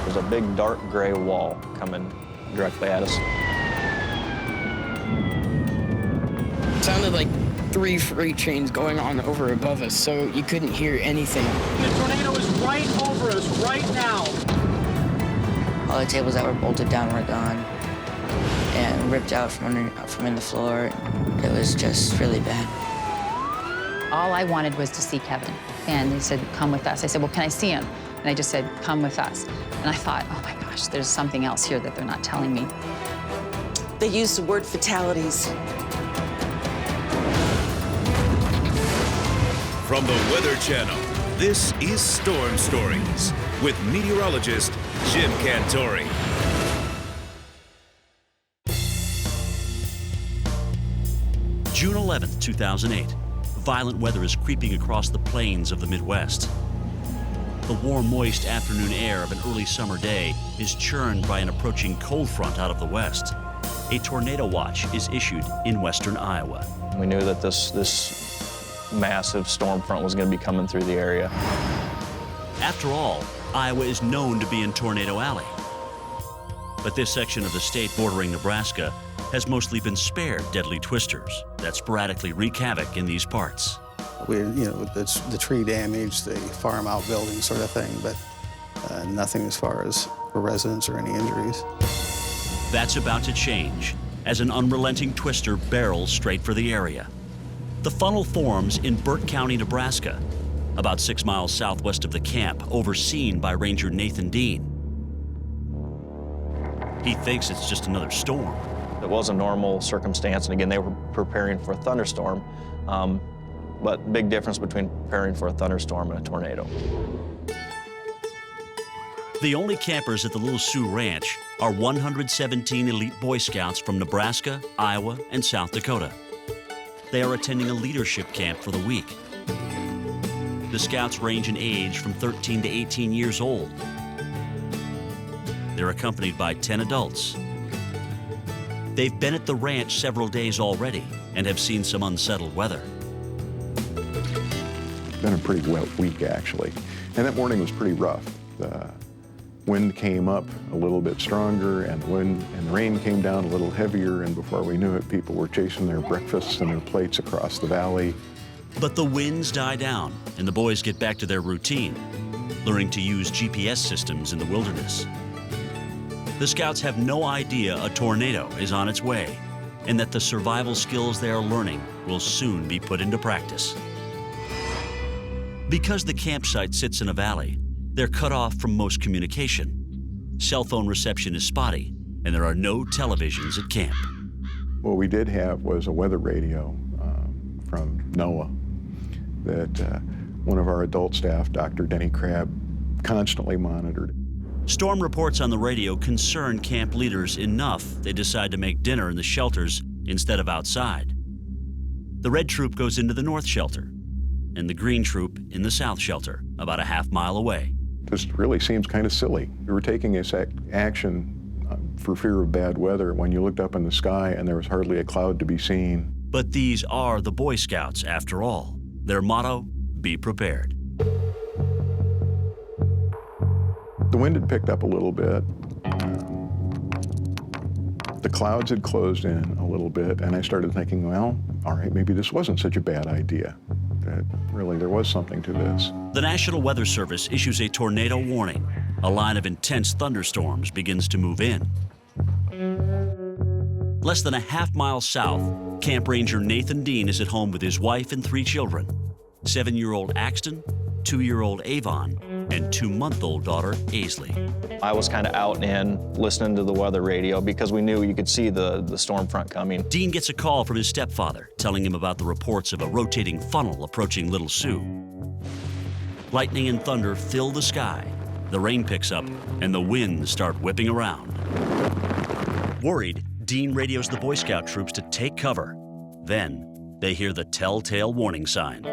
There's a big dark gray wall coming directly at us. It sounded like 3 freight trains going on over above us, so you couldn't hear anything. The tornado is right over us right now. All the tables that were bolted down were gone and ripped out from in the floor. It was just really bad. All I wanted was to see Kevin. And he said, come with us. I said, well, can I see him? And I just said, come with us. And I thought, oh my gosh, there's something else here that they're not telling me. They used the word fatalities. From the Weather Channel, this is Storm Stories with meteorologist Jim Cantori. June 11th, 2008. Violent weather is creeping across the plains of the Midwest. The warm, moist afternoon air of an early summer day is churned by an approaching cold front out of the west. A tornado watch is issued in western Iowa. We knew that this massive storm front was going to be coming through the area. After all, Iowa is known to be in Tornado Alley. But this section of the state bordering Nebraska has mostly been spared deadly twisters that sporadically wreak havoc in these parts. It's the tree damage, the farm outbuilding sort of thing, but nothing as far as for residents or any injuries. That's about to change as an unrelenting twister barrels straight for the area. The funnel forms in Burt County, Nebraska, about 6 miles southwest of the camp, overseen by Ranger Nathan Dean. He thinks it's just another storm. It was a normal circumstance, and again, they were preparing for a thunderstorm, but big difference between preparing for a thunderstorm and a tornado. The only campers at the Little Sioux Ranch are 117 elite Boy Scouts from Nebraska, Iowa, and South Dakota. They are attending a leadership camp for the week. The Scouts range in age from 13 to 18 years old. They're accompanied by 10 adults. They've been at the ranch several days already and have seen some unsettled weather. It's been a pretty wet week, actually. And that morning was pretty rough. The wind came up a little bit stronger, and the rain came down a little heavier, and before we knew it, people were chasing their breakfasts and their plates across the valley. But the winds die down, and the boys get back to their routine, learning to use GPS systems in the wilderness. The Scouts have no idea a tornado is on its way, and that the survival skills they are learning will soon be put into practice. Because the campsite sits in a valley, they're cut off from most communication. Cell phone reception is spotty, and there are no televisions at camp. What we did have was a weather radio from NOAA that one of our adult staff, Dr. Denny Crabb, constantly monitored. Storm reports on the radio concern camp leaders enough they decide to make dinner in the shelters instead of outside. The red troop goes into the north shelter, and the green troop in the south shelter, about a half mile away. This really seems kind of silly. We were taking this action for fear of bad weather when you looked up in the sky and there was hardly a cloud to be seen. But these are the Boy Scouts, after all. Their motto, be prepared. The wind had picked up a little bit. The clouds had closed in a little bit, and I started thinking, well, all right, maybe this wasn't such a bad idea. That really there was something to this. The National Weather Service issues a tornado warning. A line of intense thunderstorms begins to move in. Less than a half mile south, Camp Ranger Nathan Dean is at home with his wife and 3 children, 7-year-old Axton, 2-year-old Avon, and 2-month-old daughter Aisley. I was kind of out and in listening to the weather radio because we knew you could see the storm front coming. Dean gets a call from his stepfather telling him about the reports of a rotating funnel approaching Little Sioux. Lightning and thunder fill the sky, the rain picks up, and the winds start whipping around. Worried, Dean radios the Boy Scout troops to take cover. Then they hear the telltale warning sign.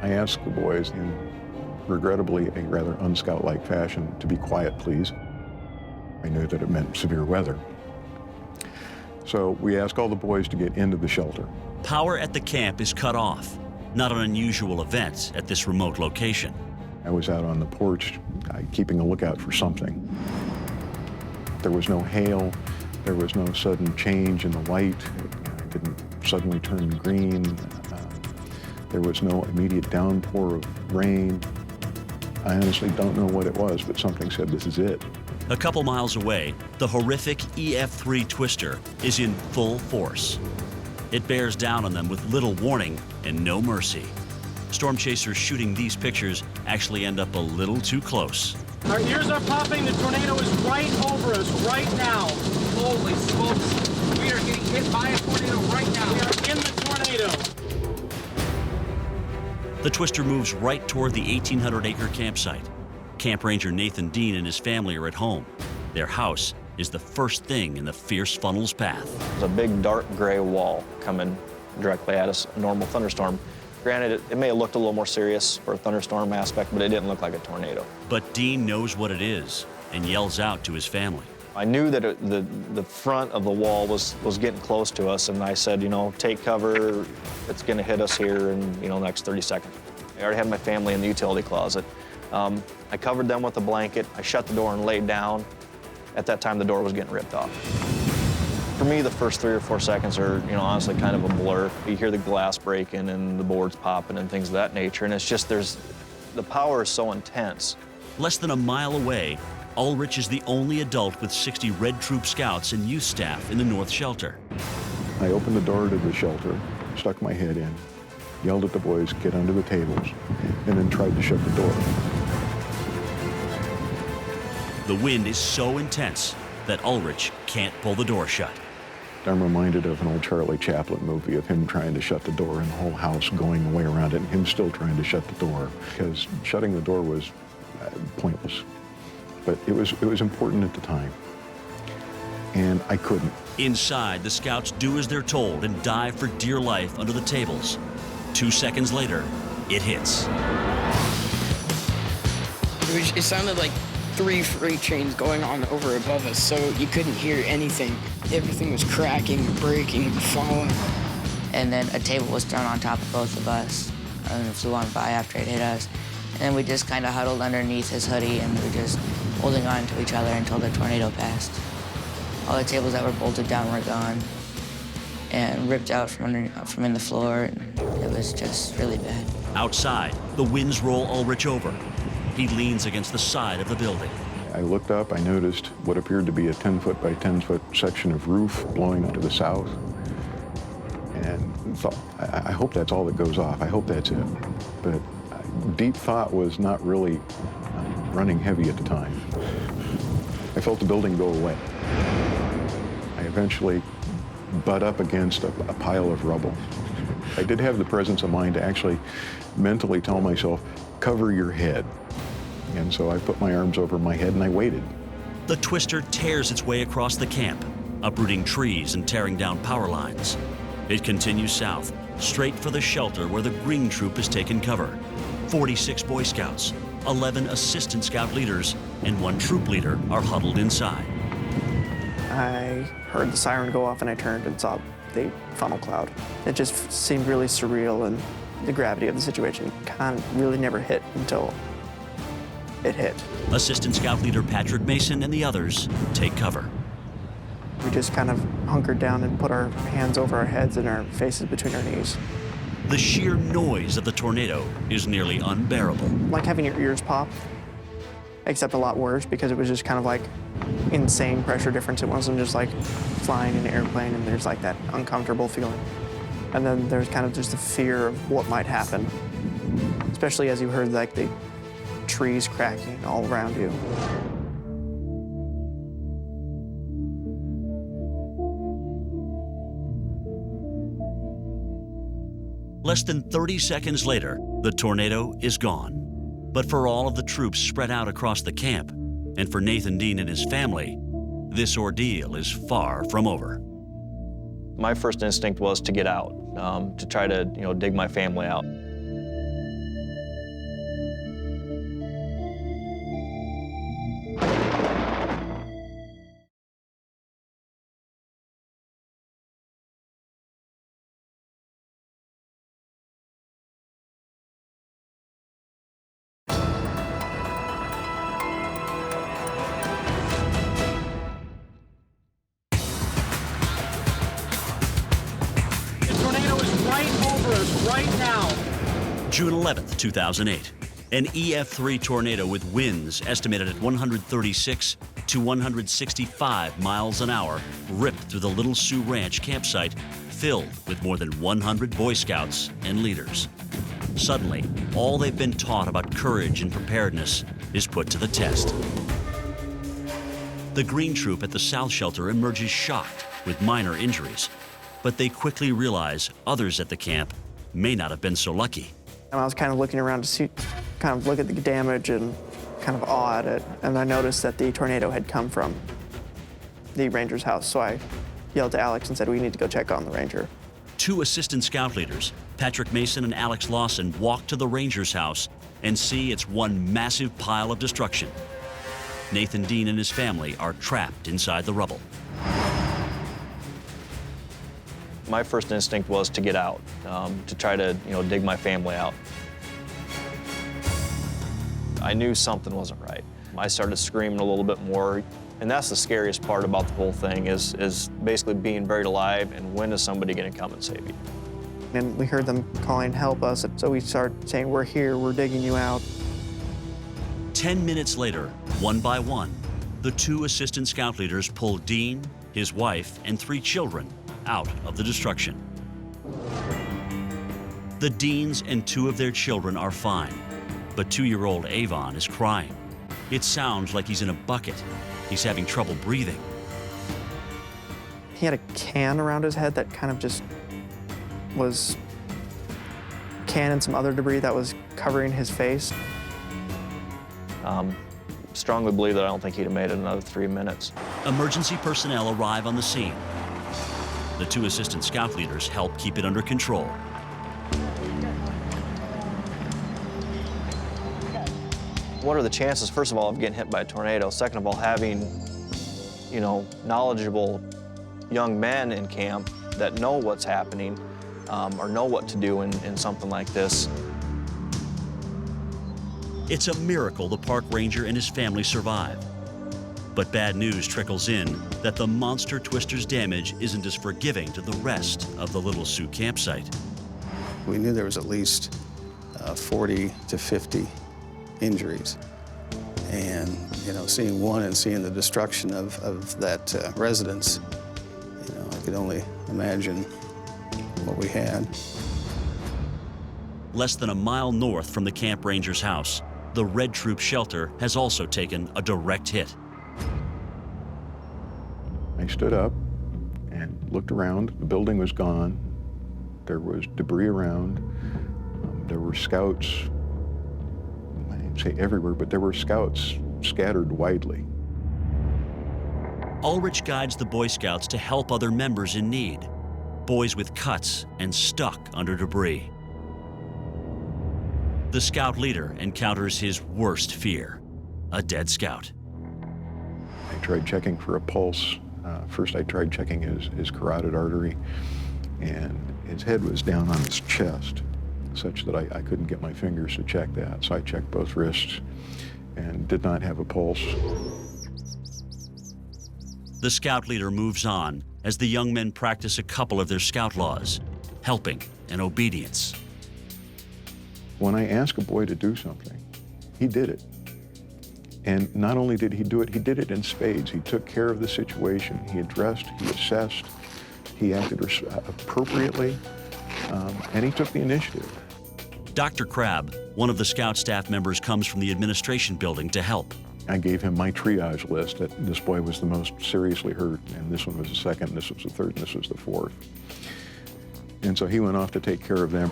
I asked the boys in regrettably a rather unscout-like fashion to be quiet, please. I knew that it meant severe weather. So we asked all the boys to get into the shelter. Power at the camp is cut off, not an unusual event at this remote location. I was out on the porch keeping a lookout for something. There was no hail. There was no sudden change in the light. It didn't suddenly turn green. There was no immediate downpour of rain. I honestly don't know what it was, but something said, this is it. A couple miles away, the horrific EF3 twister is in full force. It bears down on them with little warning and no mercy. Storm chasers shooting these pictures actually end up a little too close. Our ears are popping. The tornado is right over us right now. Holy smokes. We are getting hit by a tornado right now. We are in the tornado. The twister moves right toward the 1,800-acre campsite. Camp Ranger Nathan Dean and his family are at home. Their house is the first thing in the fierce funnel's path. There's a big dark gray wall coming directly at us, a normal thunderstorm. Granted, it may have looked a little more serious for a thunderstorm aspect, but it didn't look like a tornado. But Dean knows what it is and yells out to his family. I knew that the front of the wall was getting close to us, and I said, you know, take cover. It's going to hit us here in, the next 30 seconds. I already had my family in the utility closet. I covered them with a blanket. I shut the door and laid down. At that time, the door was getting ripped off. For me, the first 3 or 4 seconds are, honestly kind of a blur. You hear the glass breaking and the boards popping and things of that nature, and it's just the power is so intense. Less than a mile away, Ulrich is the only adult with 60 Red Troop scouts and youth staff in the North Shelter. I opened the door to the shelter, stuck my head in, yelled at the boys, get under the tables, and then tried to shut the door. The wind is so intense that Ulrich can't pull the door shut. I'm reminded of an old Charlie Chaplin movie of him trying to shut the door and the whole house going away around it and him still trying to shut the door, because shutting the door was pointless. But it was important at the time, and I couldn't. Inside, the scouts do as they're told and dive for dear life under the tables. 2 seconds later, it hits. It sounded like 3 freight trains going on over above us, so you couldn't hear anything. Everything was cracking, breaking, falling. And then a table was thrown on top of both of us and it flew on by after it hit us. And then we just kind of huddled underneath his hoodie and we were just holding on to each other until the tornado passed. All the tables that were bolted down were gone and ripped out from in the floor. And it was just really bad. Outside, the winds roll Ulrich over. He leans against the side of the building. I looked up, I noticed what appeared to be a 10-foot by 10-foot section of roof blowing up to the south, and thought, I hope that's all that goes off. I hope that's it. But deep thought was not really running heavy at the time. I felt the building go away. I eventually butt up against a pile of rubble. I did have the presence of mind to actually mentally tell myself, cover your head. And so I put my arms over my head and I waited. The twister tears its way across the camp, uprooting trees and tearing down power lines. It continues south, straight for the shelter where the Green Troop has taken cover. 46 Boy Scouts, 11 assistant scout leaders, and 1 troop leader are huddled inside. I heard the siren go off and I turned and saw the funnel cloud. It just seemed really surreal, and the gravity of the situation kind of really never hit until it hit. Assistant Scout Leader Patrick Mason and the others take cover. We just kind of hunkered down and put our hands over our heads and our faces between our knees. The sheer noise of the tornado is nearly unbearable. Like having your ears pop, except a lot worse, because it was just kind of like insane pressure difference. It wasn't just like flying in an airplane and there's like that uncomfortable feeling. And then there's kind of just the fear of what might happen, especially as you heard like the trees cracking all around you. Less than 30 seconds later, the tornado is gone. But for all of the troops spread out across the camp, and for Nathan Dean and his family, this ordeal is far from over. My first instinct was to get out, to try to, dig my family out. June 11th, 2008. An EF3 tornado with winds estimated at 136 to 165 miles an hour ripped through the Little Sioux Ranch campsite, filled with more than 100 Boy Scouts and leaders. Suddenly, all they've been taught about courage and preparedness is put to the test. The Green Troop at the South Shelter emerges shocked with minor injuries, but they quickly realize others at the camp may not have been so lucky. And I was kind of looking around to see, kind of look at the damage and kind of awe at it, and I noticed that the tornado had come from the ranger's house, so I yelled to Alex and said, we need to go check on the ranger. Two assistant scout leaders, Patrick Mason and Alex Lawson, walk to the ranger's house and see it's one massive pile of destruction. Nathan Dean and his family are trapped inside the rubble. My first instinct was to get out, to try to, dig my family out. I knew something wasn't right. I started screaming a little bit more, and that's the scariest part about the whole thing is basically being buried alive, and when is somebody gonna come and save you? And we heard them calling, help us, so we started saying, we're here, we're digging you out. 10 minutes later, one by one, the two assistant scout leaders pull Dean, his wife, and 3 children out of the destruction. The Deans and 2 of their children are fine, but 2-year-old Avon is crying. It sounds like he's in a bucket. He's having trouble breathing. He had a can around his head that kind of just was can and some other debris that was covering his face. Strongly believe that I don't think he'd have made it another 3 minutes. Emergency personnel arrive on the scene. The 2 assistant scout leaders help keep it under control. What are the chances, first of all, of getting hit by a tornado? Second of all, having, knowledgeable young men in camp that know what's happening or know what to do in something like this. It's a miracle the park ranger and his family survive. But bad news trickles in that the monster twister's damage isn't as forgiving to the rest of the Little Sioux campsite. We knew there was at least 40 to 50 injuries. And, seeing one and seeing the destruction of that residence, I could only imagine what we had. Less than a mile north from the camp ranger's house, the Red Troop shelter has also taken a direct hit. I stood up and looked around. The building was gone. There was debris around. There were scouts, I didn't say everywhere, but there were scouts scattered widely. Ulrich guides the Boy Scouts to help other members in need, boys with cuts and stuck under debris. The scout leader encounters his worst fear, a dead scout. I tried checking for a pulse. First I tried checking his carotid artery, and his head was down on his chest, such that I couldn't get my fingers to check that. So I checked both wrists and did not have a pulse. The scout leader moves on as the young men practice a couple of their scout laws, helping and obedience. When I ask a boy to do something, he did it. And not only did he do it, he did it in spades. He took care of the situation. He addressed, he assessed, he acted appropriately, and he took the initiative. Dr. Crabb, one of the scout staff members, comes from the administration building to help. I gave him my triage list that this boy was the most seriously hurt, and this one was the second, and this was the third, and this was the fourth. And so he went off to take care of them.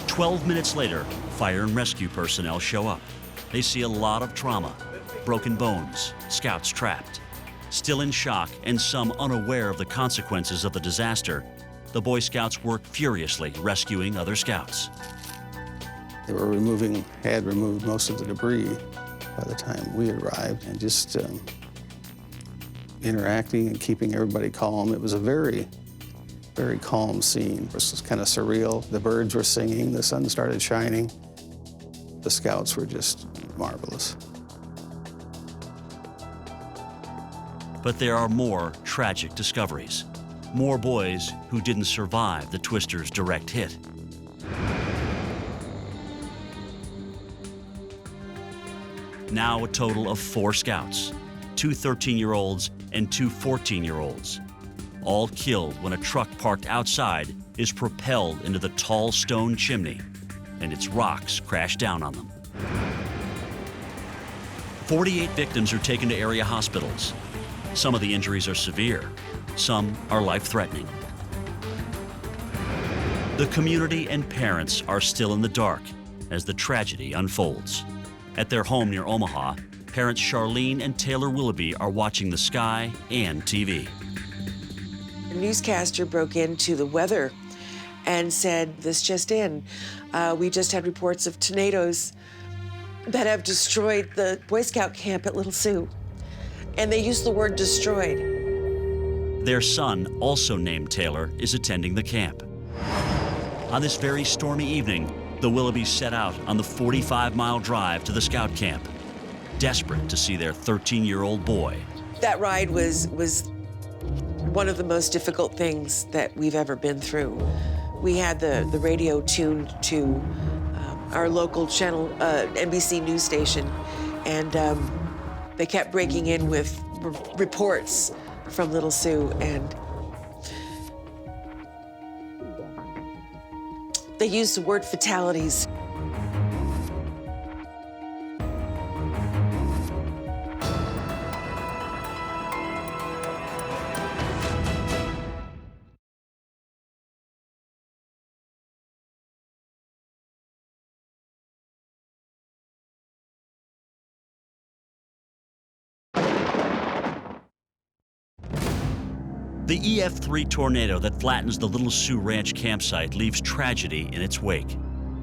12 minutes later, fire and rescue personnel show up. They see a lot of trauma, broken bones, scouts trapped. Still in shock and some unaware of the consequences of the disaster, the Boy Scouts work furiously rescuing other scouts. They had removed most of the debris by the time we arrived, and just interacting and keeping everybody calm. It was a very, very calm scene. It was kind of surreal. The birds were singing, the sun started shining. The scouts were just marvelous. But there are more tragic discoveries. More boys who didn't survive the twister's direct hit. Now a total of 4 scouts, 2 13-year-olds and 2 14-year-olds, all killed when a truck parked outside is propelled into the tall stone chimney and its rocks crash down on them. 48 victims are taken to area hospitals. Some of the injuries are severe, some are life-threatening. The community and parents are still in the dark as the tragedy unfolds. At their home near Omaha, parents Charlene and Taylor Willoughby are watching the sky and TV. A newscaster broke into the weather and said, "This just in, we just had reports of tornadoes that have destroyed the Boy Scout camp at Little Sioux." And they used the word destroyed. Their son, also named Taylor, is attending the camp. On this very stormy evening, the Willoughbys set out on the 45-mile drive to the scout camp, desperate to see their 13-year-old boy. That ride was one of the most difficult things that we've ever been through. We had the radio tuned to our local channel, NBC news station, and they kept breaking in with reports from Little Sioux, and they used the word fatalities. The EF3 tornado that flattens the Little Sioux Ranch campsite leaves tragedy in its wake.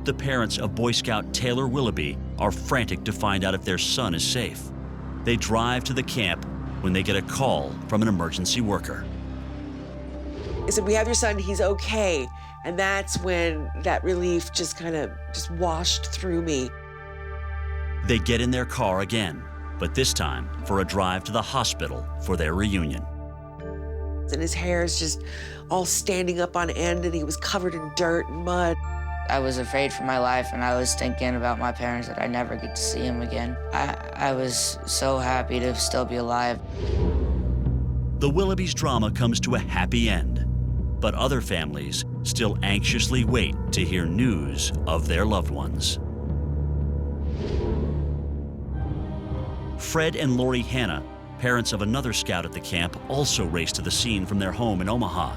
The parents of Boy Scout Taylor Willoughby are frantic to find out if their son is safe. They drive to the camp when they get a call from an emergency worker. They said, "We have your son, he's okay." And that's when that relief just kind of washed through me. They get in their car again, but this time for a drive to the hospital for their reunion. And his hair is just all standing up on end, and he was covered in dirt and mud. I was afraid for my life, and I was thinking about my parents that I'd never get to see him again. I was so happy to still be alive. The Willoughbys' drama comes to a happy end, but other families still anxiously wait to hear news of their loved ones. Fred and Lori Hanna, parents of another scout at the camp, also race to the scene from their home in Omaha.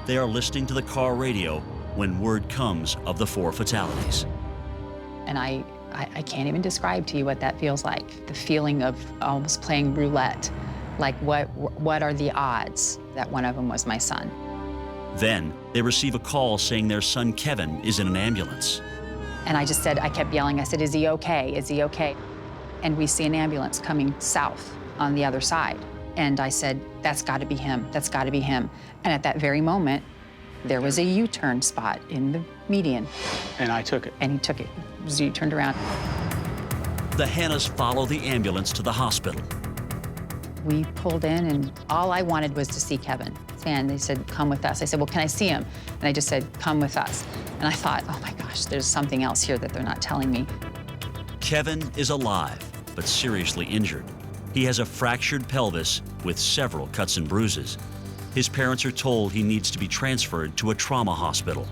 They are listening to the car radio when word comes of the 4 fatalities. And I can't even describe to you what that feels like. The feeling of almost playing roulette. Like, what are the odds that one of them was my son? Then they receive a call saying their son Kevin is in an ambulance. And I just said, I kept yelling, I said, "Is he okay? Is he okay?" And we see an ambulance coming south on the other side. And I said, "That's gotta be him, that's gotta be him." And at that very moment, there was a U-turn spot in the median. And I took it. And he took it, so you turned around. The Hannas follow the ambulance to the hospital. We pulled in, and all I wanted was to see Kevin. And they said, "Come with us." I said, "Well, can I see him?" And I just said, "Come with us." And I thought, oh my gosh, there's something else here that they're not telling me. Kevin is alive, but seriously injured. He has a fractured pelvis with several cuts and bruises. His parents are told he needs to be transferred to a trauma hospital.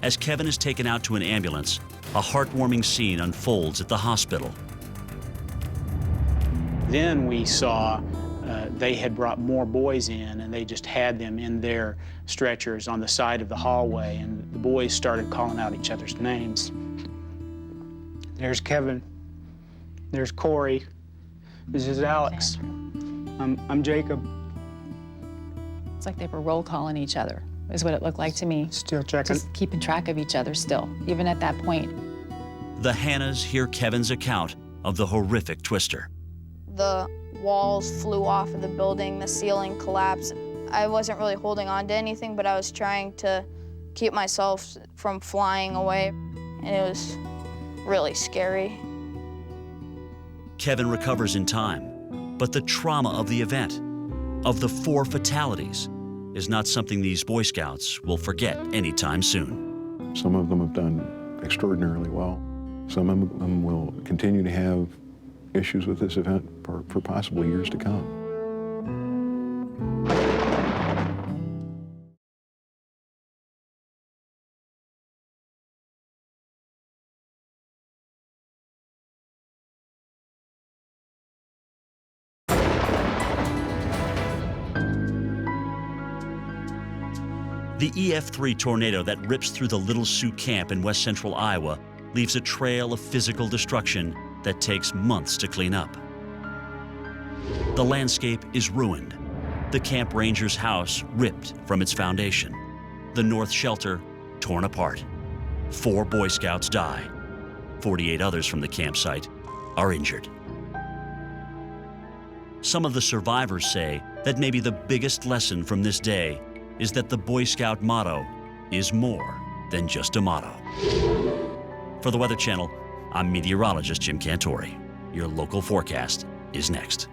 As Kevin is taken out to an ambulance, a heartwarming scene unfolds at the hospital. Then we saw they had brought more boys in, and they just had them in their stretchers on the side of the hallway, and the boys started calling out each other's names. There's Kevin. There's Corey. This is Alex. I'm Jacob. It's like they were roll calling each other, is what it looked like to me. Still checking. Just keeping track of each other still, even at that point. The Hannas hear Kevin's account of the horrific twister. The walls flew off of the building, the ceiling collapsed. I wasn't really holding on to anything, but I was trying to keep myself from flying away, and it was really scary. Kevin recovers in time, but the trauma of the event, of the 4 fatalities, is not something these Boy Scouts will forget anytime soon. Some of them have done extraordinarily well. Some of them will continue to have issues with this event for possible years to come. The EF3 tornado that rips through the Little Sioux camp in west central Iowa leaves a trail of physical destruction that takes months to clean up. The landscape is ruined. The camp ranger's house ripped from its foundation. The north shelter torn apart. 4 Boy Scouts die. 48 others from the campsite are injured. Some of the survivors say that maybe the biggest lesson from this day is that the Boy Scout motto is more than just a motto. For the Weather Channel, I'm meteorologist Jim Cantori. Your local forecast is next.